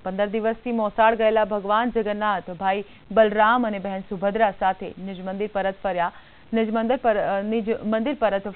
15 દિવસથી મોસાળ ગયેલા ભગવાન જગન્નાથ ભાઈ બલરામ અને બહેન સુભદ્રા સાથે નિજ મંદિર પરત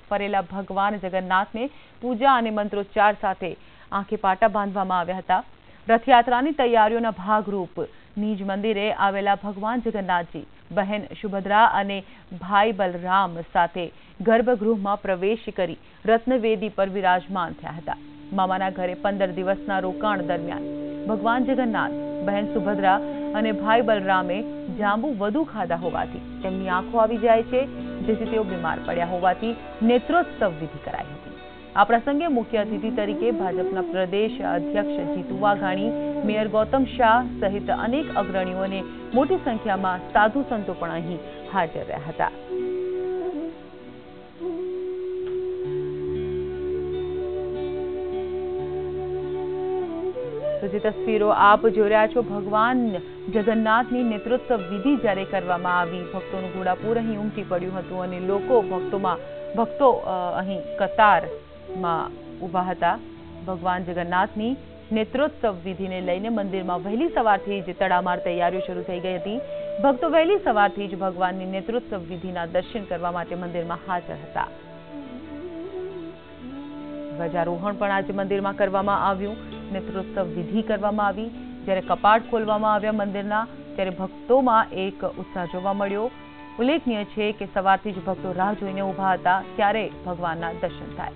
ફરેલા ભગવાન જગન્નાથને પૂજા અને મંત્રોચ્ચાર સાથે આંખે પાટા બાંધવામાં આવ્યા હતા। રથયાત્રાની તૈયારીઓના ભાગરૂપ નિજ મંદિરે આવેલા ભગવાન જગન્નાથજી બહેન સુભદ્રા અને ભાઈ બલરામ સાથે ગર્ભગૃહમાં પ્રવેશ કરી રત્નવેદી પર વિરાજમાન થયા હતા। મામાના ઘરે 15 દિવસના રોકાણ દરમિયાન ભગવાન જગન્નાથ બહેન સુભદ્રા અને ભાઈ બલરામે જાંબુ વધુ ખાધા હોવાથી તેમની આંખો આવી જાય છે, જેથી તેઓ બીમાર પડ્યા હોવાથી નેત્રોત્સવ વિધિ કરાઈ હતી। આ પ્રસંગે મુખ્ય અતિથિ તરીકે ભાજપના પ્રદેશ અધ્યક્ષ જીતુ વાઘાણી, મેયર ગૌતમ શાહ સહિત અનેક અગ્રણીઓ અને મોટી સંખ્યામાં સાધુ સંતો પણ અહીં હાજર રહ્યા હતા। તો જે તસવીરો આપ જોઈ રહ્યા છો, ભગવાન જગન્નાથની નેત્રોત્સવ વિધિ જ્યારે કરવામાં આવી, ભક્તોનું ઘોડાપૂર અહીં ઉમટી પડ્યું હતું અને ભક્તો અહીં કતારમાં ઊભા હતા। ભગવાન જગન્નાથની નેત્રોત્સવ વિધિને લઈને મંદિરમાં વહેલી સવારથી જ તડામાર તૈયારીઓ શરૂ થઈ ગઈ હતી। ભક્તો વહેલી સવારથી જ ભગવાનની નેત્રોત્સવ વિધિના દર્શન કરવા માટે મંદિરમાં હાજર હતા। ધ્વજારોહણ પણ આજે મંદિરમાં કરવામાં આવ્યું, નેત્રોત્સવ વિધિ કરવામાં આવી। જ્યારે કપાટ ખોલવામાં આવ્યા મંદિરના, ત્યારે ભક્તોમાં એક ઉત્સાહ જોવા મળ્યો। ઉલ્લેખનીય છે કે સવારથી જ ભક્તો રાહ જોઈને ઊભા હતા ત્યારે ભગવાનના દર્શન થાય।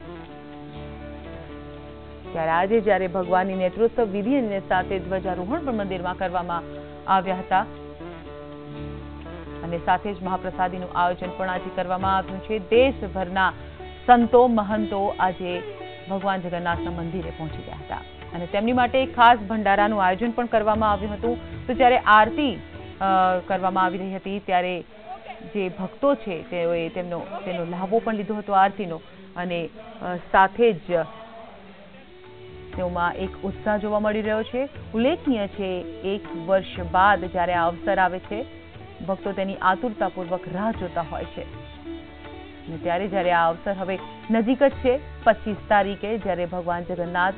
ત્યારે આજે જ્યારે ભગવાનની નેત્રોત્સવ વિધિ અને સાથે ધ્વજારોહણ પણ મંદિરમાં કરવામાં આવ્યા હતા અને સાથે જ મહાપ્રસાદીનું આયોજન પણ આજે કરવામાં આવ્યું છે। દેશભરના સંતો મહંતો આજે ભગવાન જગન્નાથના મંદિરે પહોંચી ગયા હતા અને તેમની માટે એક ખાસ ભંડારાનું આયોજન પણ કરવામાં આવ્યું હતું। તો જ્યારે આરતી કરવામાં આવી રહી હતી ત્યારે જે ભક્તો છે તેઓએ તેનો લાભો પણ લીધો હતો આરતીનો અને સાથે જ તેઓમાં એક ઉત્સાહ જોવા મળી રહ્યો છે। ઉલ્લેખનીય છે, 1 વર્ષ બાદ જ્યારે આ અવસર આવે છે, ભક્તો તેની આતુરતાપૂર્વક રાહ જોતા હોય છે અને ત્યારે જ્યારે આ અવસર હવે નજીક જ છે, 25 તારીખે જ્યારે ભગવાન જગન્નાથ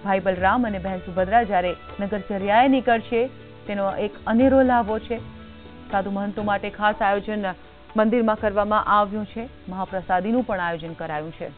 ભાઈ બલરામ અને બહેન સુભદ્રા જ્યારે નગરચર્યાએ નીકળશે, તેનો એક અનેરો લાભો છે। સાધુ મહંતો માટે ખાસ આયોજન મંદિરમાં કરવામાં આવ્યું છે, મહાપ્રસાદીનું પણ આયોજન કરાયું છે।